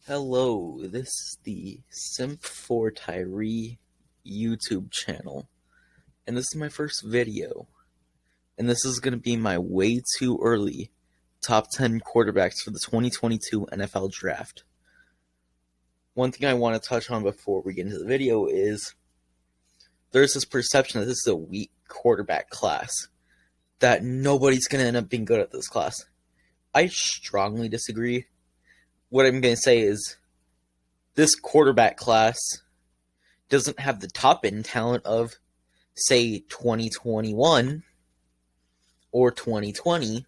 Hello, this is the Simp for Tyree YouTube channel, and this is my first video, and this is going to be my way too early top 10 quarterbacks for the 2022 NFL Draft. One thing I want to touch on before we get into the video is there's this perception that this is a weak quarterback class, that nobody's going to end up being good at this class. I strongly disagree. What I'm going to say is this quarterback class doesn't have the top end talent of, say, 2021 or 2020,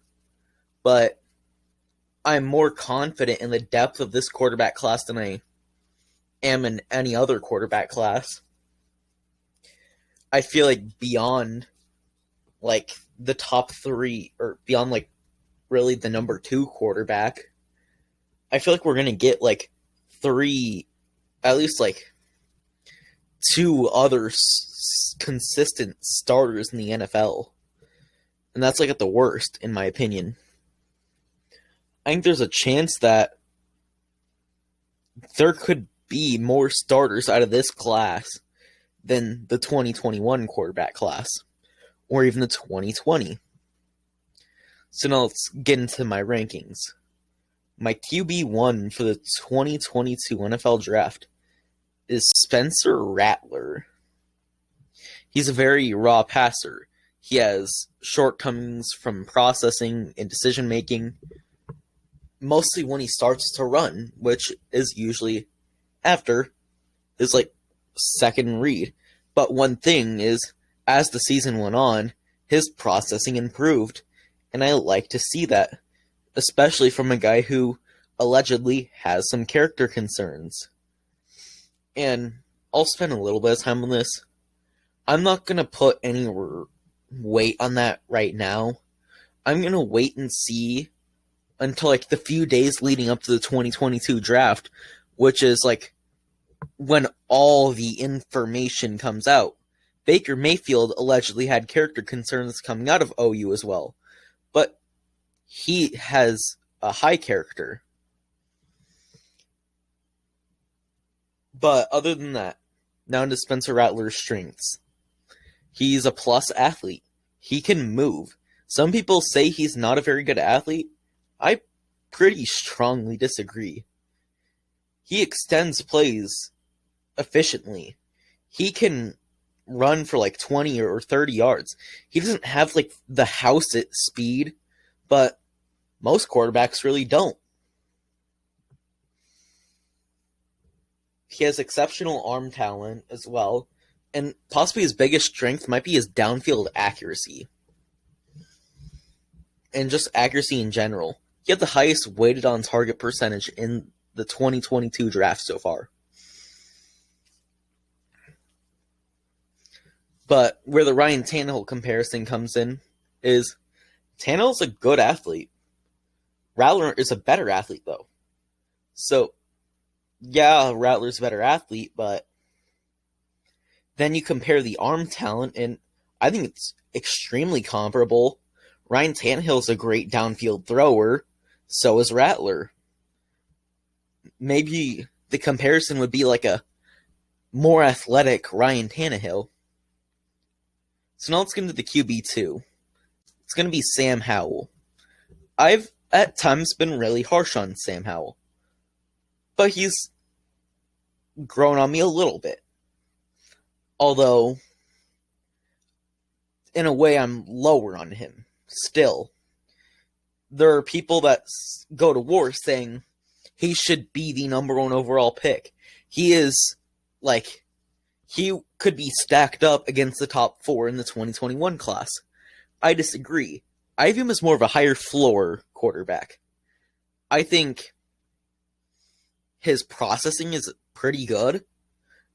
but I'm more confident in the depth of this quarterback class than I am in any other quarterback class. I feel like beyond, the top three, or beyond, really the number 2 quarterback, I feel like we're going to get, three, at least, 2 other consistent starters in the NFL. And that's, at the worst, in my opinion. I think there's a chance that there could be more starters out of this class than the 2021 quarterback class, or even the 2020. So now let's get into my rankings. My QB1 for the 2022 NFL Draft is Spencer Rattler. He's a very raw passer. He has shortcomings from processing and decision-making, mostly when he starts to run, which is usually after his, second read. But one thing is, as the season went on, his processing improved, and I like to see that, especially from a guy who allegedly has some character concerns. And I'll spend a little bit of time on this. I'm not going to put any weight on that right now. I'm going to wait and see until, the few days leading up to the 2022 draft, which is, when all the information comes out. Baker Mayfield allegedly had character concerns coming out of OU as well. But he has a high character. But other than that, now into Spencer Rattler's strengths. He's a plus athlete. He can move. Some people say he's not a very good athlete. I pretty strongly disagree. He extends plays efficiently. He can run for 20 or 30 yards. He doesn't have the house at speed, but most quarterbacks really don't. He has exceptional arm talent as well, and possibly his biggest strength might be his downfield accuracy. And just accuracy in general. He had the highest weighted on target percentage in the 2022 draft so far. But where the Ryan Tannehill comparison comes in is Tannehill's a good athlete. Rattler is a better athlete, though. So, yeah, Rattler's a better athlete, but then you compare the arm talent, and I think it's extremely comparable. Ryan Tannehill's a great downfield thrower, so is Rattler. Maybe the comparison would be a more athletic Ryan Tannehill. So now let's get into the QB2. It's going to be Sam Howell. I've, at times, been really harsh on Sam Howell. But he's grown on me a little bit. Although, in a way, I'm lower on him. Still, there are people that go to war saying he should be the number 1 overall pick. He is, he could be stacked up against the top 4 in the 2021 class. I disagree. I view him as more of a higher floor quarterback. I think his processing is pretty good,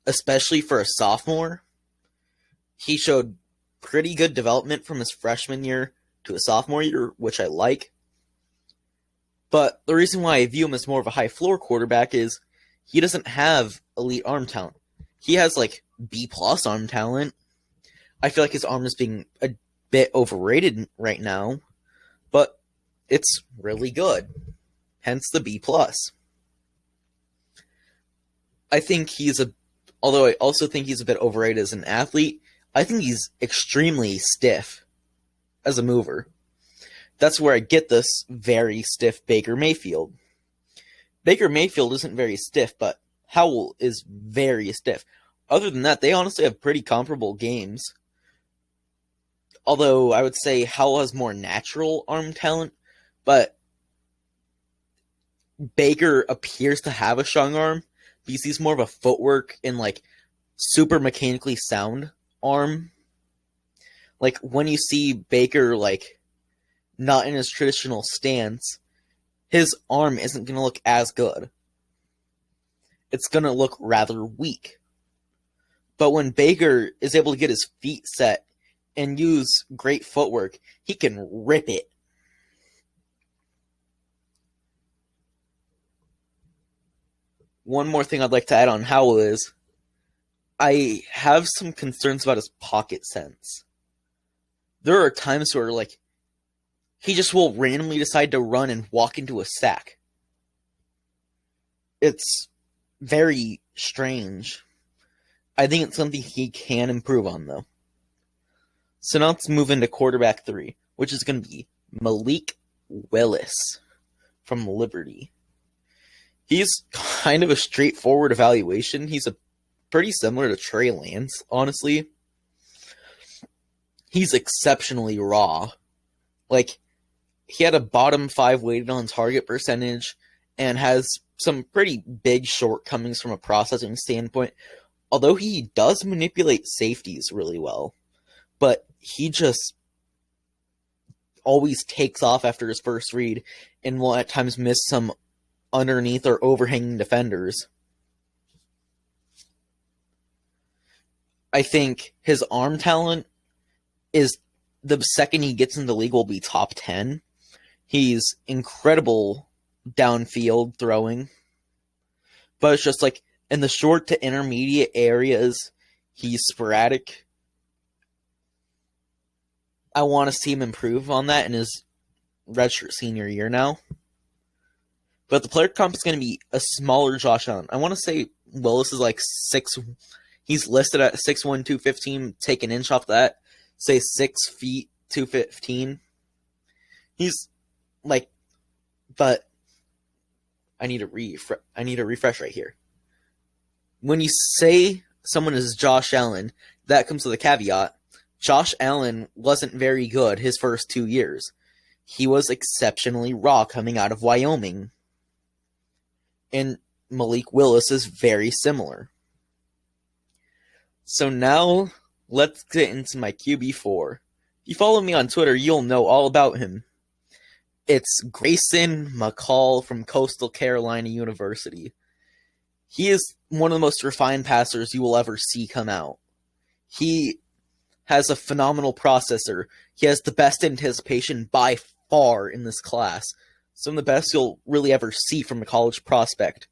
especially for a sophomore. He showed pretty good development from his freshman year to his sophomore year, which I like. But the reason why I view him as more of a high floor quarterback is he doesn't have elite arm talent. He has B+ arm talent. I feel like his arm is being a bit overrated right now, but it's really good. Hence the B+. I think although I also think he's a bit overrated as an athlete, I think he's extremely stiff as a mover. That's where I get this very stiff Baker Mayfield. Baker Mayfield isn't very stiff, but Howell is very stiff. Other than that, they honestly have pretty comparable games. Although I would say Howell has more natural arm talent, but Baker appears to have a strong arm because he's more of a footwork and like super mechanically sound arm. Like when you see Baker like not in his traditional stance, his arm isn't going to look as good. It's going to look rather weak. But when Baker is able to get his feet set and use great footwork, he can rip it. One more thing I'd like to add on Howell is I have some concerns about his pocket sense. There are times where like he just will randomly decide to run and walk into a sack. It's very strange. I think it's something he can improve on, though. So now let's move into quarterback 3, which is going to be Malik Willis from Liberty. He's kind of a straightforward evaluation. He's pretty similar to Trey Lance, honestly. He's exceptionally raw. Like, he had a bottom 5 weighted on target percentage and has some pretty big shortcomings from a processing standpoint. Although he does manipulate safeties really well, but he just always takes off after his first read and will at times miss some underneath or overhanging defenders. I think his arm talent is the second he gets into the league will be top 10. He's incredible downfield throwing, but it's just like in the short to intermediate areas, he's sporadic. I want to see him improve on that in his redshirt senior year now. But the player comp is going to be a smaller Josh Allen. I want to say Willis is like 6. He's listed at 6'1", 215. Take an inch off that. Say 6 feet, 215. He's like, but I need a refresh right here. When you say someone is Josh Allen, that comes with a caveat. Josh Allen wasn't very good his first 2 years. He was exceptionally raw coming out of Wyoming. And Malik Willis is very similar. So now, let's get into my QB4. If you follow me on Twitter, you'll know all about him. It's Grayson McCall from Coastal Carolina University. He is one of the most refined passers you will ever see come out. He has a phenomenal processor. He has the best anticipation by far in this class. Some of the best you'll really ever see from a college prospect.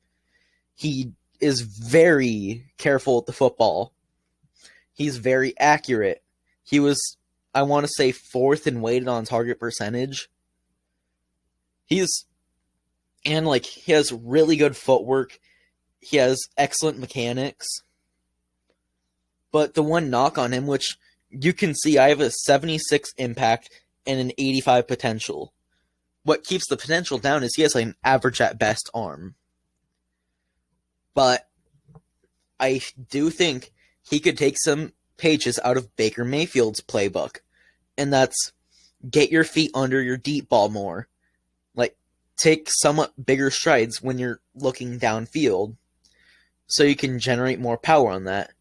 He is very careful with the football. He's very accurate. He was, I want to say, 4th in weighted on target percentage. He has really good footwork. He has excellent mechanics. But the one knock on him, which you can see, I have a 76 impact and an 85 potential. What keeps the potential down is he has like an average at best arm. But I do think he could take some pages out of Baker Mayfield's playbook. And that's get your feet under your deep ball more. Like, take somewhat bigger strides when you're looking downfield so you can generate more power on that.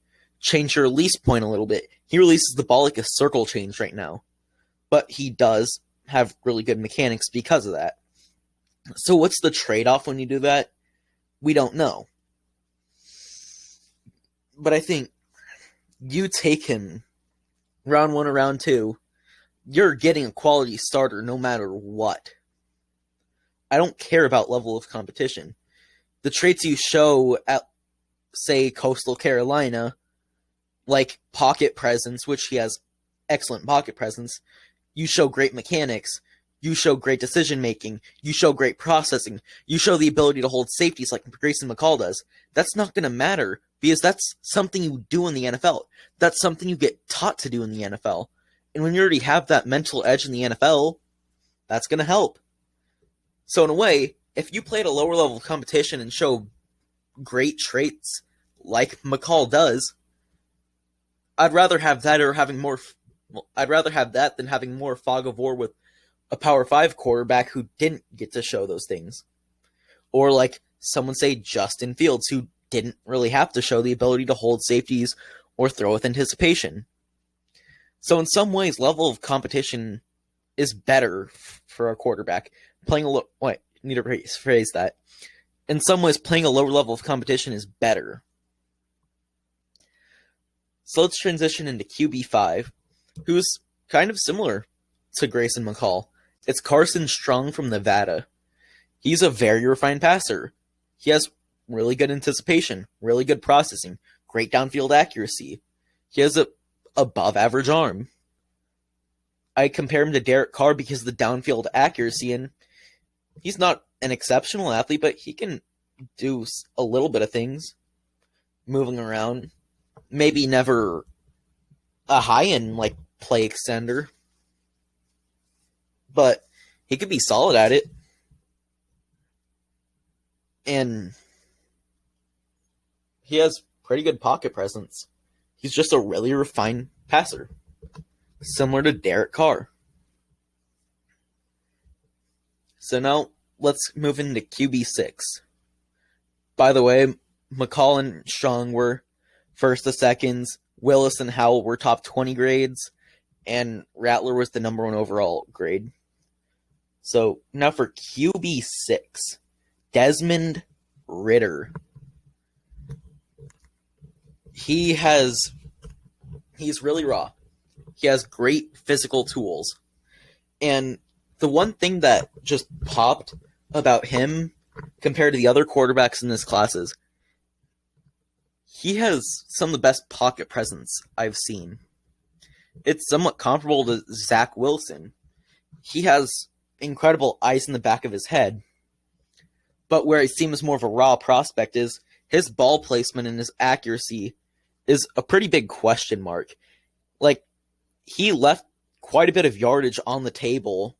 Change your release point a little bit. He releases the ball like a circle change right now. But he does have really good mechanics because of that. So what's the trade-off when you do that? We don't know. But I think you take him round 1 or round 2, you're getting a quality starter no matter what. I don't care about level of competition. The traits you show at, say, Coastal Carolina, like pocket presence, which he has excellent pocket presence, you show great mechanics, you show great decision making, you show great processing, you show the ability to hold safeties like Grayson McCall does. That's not going to matter because that's something you do in the NFL. That's something you get taught to do in the NFL. And when you already have that mental edge in the NFL, that's going to help. So in a way, if you play at a lower level of competition and show great traits like McCall does, I'd rather have that than having more fog of war with a Power 5 quarterback who didn't get to show those things. Or like someone say Justin Fields, who didn't really have to show the ability to hold safeties or throw with anticipation. So in some ways, level of competition is better for a quarterback. Need to rephrase that. In some ways, playing a lower level of competition is better. So let's transition into QB5, who's kind of similar to Grayson McCall. It's Carson Strong from Nevada. He's a very refined passer. He has really good anticipation, really good processing, great downfield accuracy. He has a above average arm. I compare him to Derek Carr because of the downfield accuracy, and he's not an exceptional athlete, but he can do a little bit of things, moving around. Maybe never a high-end like play extender, but he could be solid at it. And he has pretty good pocket presence. He's just a really refined passer, similar to Derek Carr. So now let's move into QB6. By the way, McCall and Strong were first to seconds. Willis and Howell were top 20 grades, and Rattler was the number 1 overall grade. So now for QB6, Desmond Ridder. He's really raw. He has great physical tools. And the one thing that just popped about him compared to the other quarterbacks in this class is he has some of the best pocket presence I've seen. It's somewhat comparable to Zach Wilson. He has incredible eyes in the back of his head. But where he seems more of a raw prospect is his ball placement and his accuracy is a pretty big question mark. Like, he left quite a bit of yardage on the table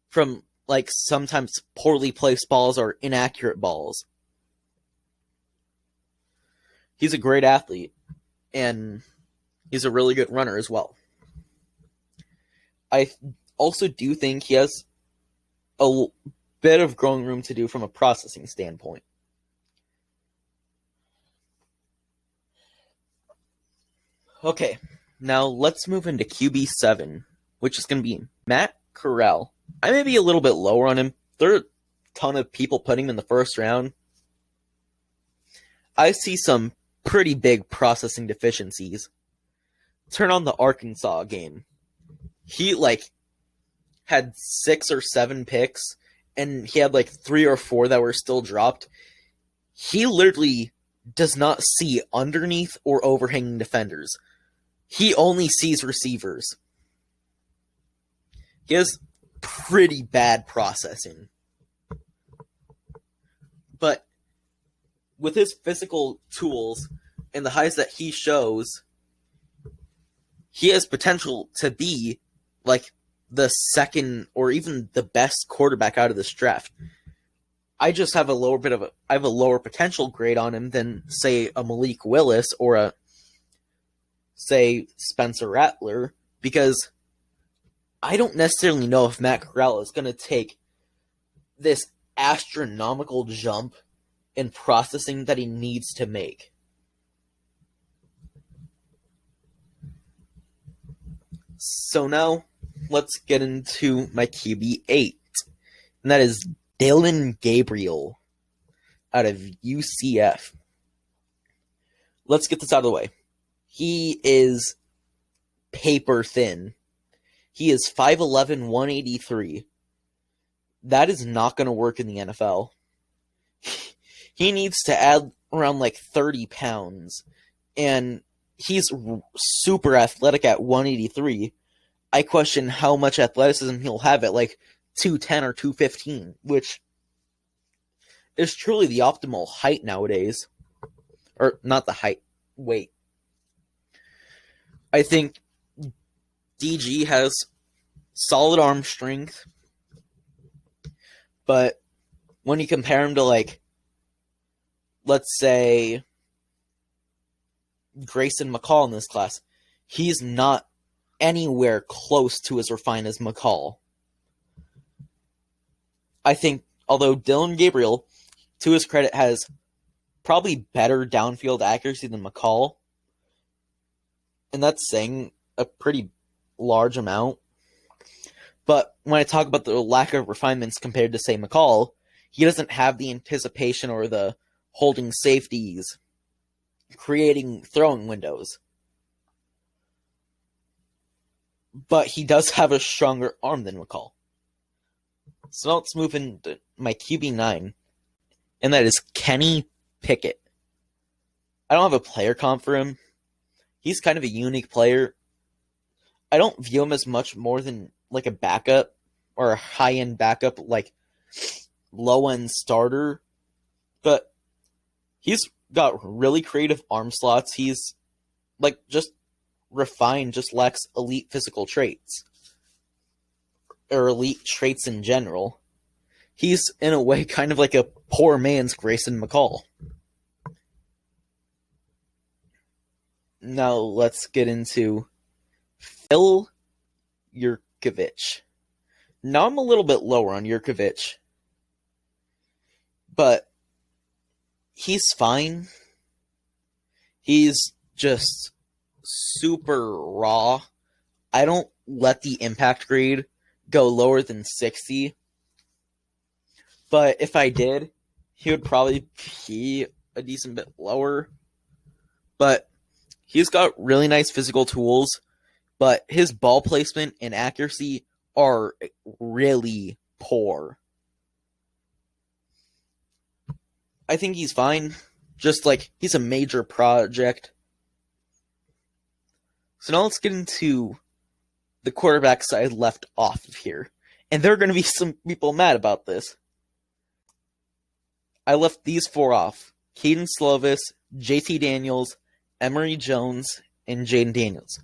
from, like, sometimes poorly placed balls or inaccurate balls. He's a great athlete, and he's a really good runner as well. I also do think he has a bit of growing room to do from a processing standpoint. Okay, now let's move into QB7, which is going to be Matt Corral. I may be a little bit lower on him. There are a ton of people putting him in the first round. I see some pretty big processing deficiencies. Turn on the Arkansas game. He, had 6 or 7 picks, and he had, 3 or 4 that were still dropped. He literally does not see underneath or overhanging defenders. He only sees receivers. He has pretty bad processing. But with his physical tools and the highs that he shows, he has potential to be the second or even the best quarterback out of this draft. I just have a lower potential grade on him than, say, a Malik Willis or a, say, Spencer Rattler, because I don't necessarily know if Matt Corral is going to take this astronomical jump in processing that he needs to make. So now, let's get into my QB8, and that is Dillon Gabriel out of UCF. Let's get this out of the way. He is paper thin. He is 5'11", 183. That is not going to work in the NFL. He needs to add around 30 pounds, and he's super athletic at 183. I question how much athleticism he'll have at 210 or 215, which is truly the optimal height nowadays. Or not the height, weight. I think DG has solid arm strength, but when you compare him to, like, let's say Grayson McCall in this class, he's not anywhere close to as refined as McCall. I think, although Dylan Gabriel, to his credit, has probably better downfield accuracy than McCall, and that's saying a pretty large amount. But when I talk about the lack of refinements compared to, say, McCall, he doesn't have the anticipation or the holding safeties, creating throwing windows. But he does have a stronger arm than McCall. So now let's move into my QB9, and that is Kenny Pickett. I don't have a player comp for him. He's kind of a unique player. I don't view him as much more than like a backup or a high-end backup, like low-end starter. But he's got really creative arm slots. He's like just refined, just lacks elite physical traits. Or elite traits in general. He's, in a way, kind of like a poor man's Grayson McCall. Now let's get into Phil Yurkovich. Now I'm a little bit lower on Yurkovich, but he's fine. He's just super raw. I don't let the impact grade go lower than 60. But if I did, he would probably be a decent bit lower. But he's got really nice physical tools, but his ball placement and accuracy are really poor. I think he's fine. Just like, he's a major project. So now let's get into the quarterbacks I left off of here. And there are going to be some people mad about this. I left these four off. Kedon Slovis, JT Daniels, Emory Jones, and Jayden Daniels.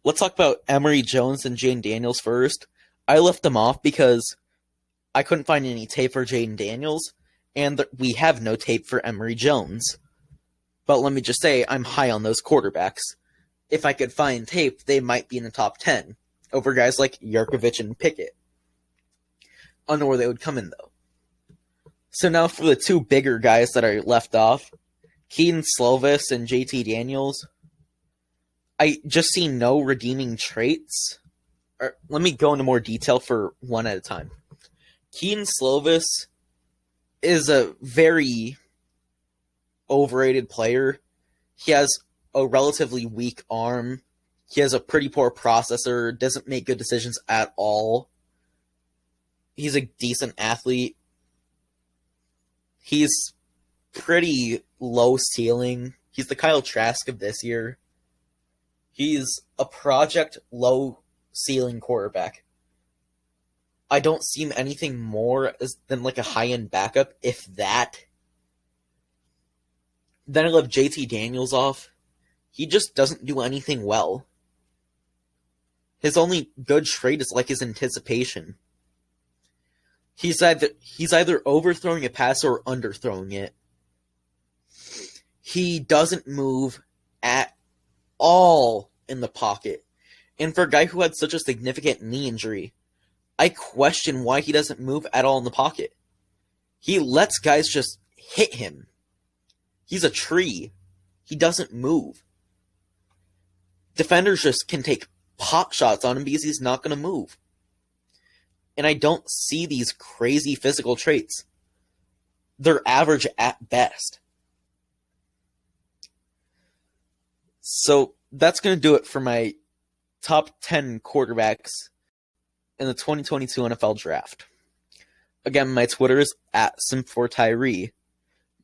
Let's talk about Emory Jones and Jayden Daniels first. I left them off because I couldn't find any tape for Jayden Daniels, and we have no tape for Emory Jones. But let me just say, I'm high on those quarterbacks. If I could find tape, they might be in the top 10 over guys like Yurkovich and Pickett. I don't know where they would come in, though. So now for the two bigger guys that are left off, Kedon Slovis and JT Daniels, I just see no redeeming traits. Let me go into more detail for one at a time. Kedon Slovis is a very overrated player. He has a relatively weak arm. He has a pretty poor processor, doesn't make good decisions at all. He's a decent athlete. He's pretty low ceiling. He's the Kyle Trask of this year. He's a project low ceiling quarterback. I don't see him anything more than like a high-end backup, if that. Then I left JT Daniels off. He just doesn't do anything well. His only good trait is like his anticipation. He's either overthrowing a pass or underthrowing it. He doesn't move at all in the pocket. And for a guy who had such a significant knee injury, I question why he doesn't move at all in the pocket. He lets guys just hit him. He's a tree. He doesn't move. Defenders just can take pot shots on him because he's not going to move. And I don't see these crazy physical traits. They're average at best. So that's going to do it for my top 10 quarterbacks in the 2022 NFL Draft. Again, my Twitter is @Sim4Tyree.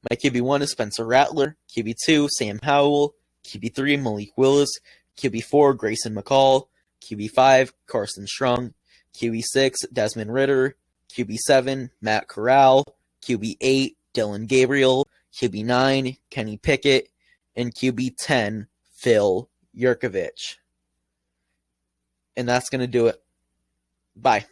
My QB1 is Spencer Rattler. QB2, Sam Howell. QB3, Malik Willis. QB4, Grayson McCall. QB5, Carson Strong. QB6, Desmond Ridder. QB7, Matt Corral. QB8, Dylan Gabriel. QB9, Kenny Pickett. And QB10, Phil Yurkovich. And that's going to do it. Bye.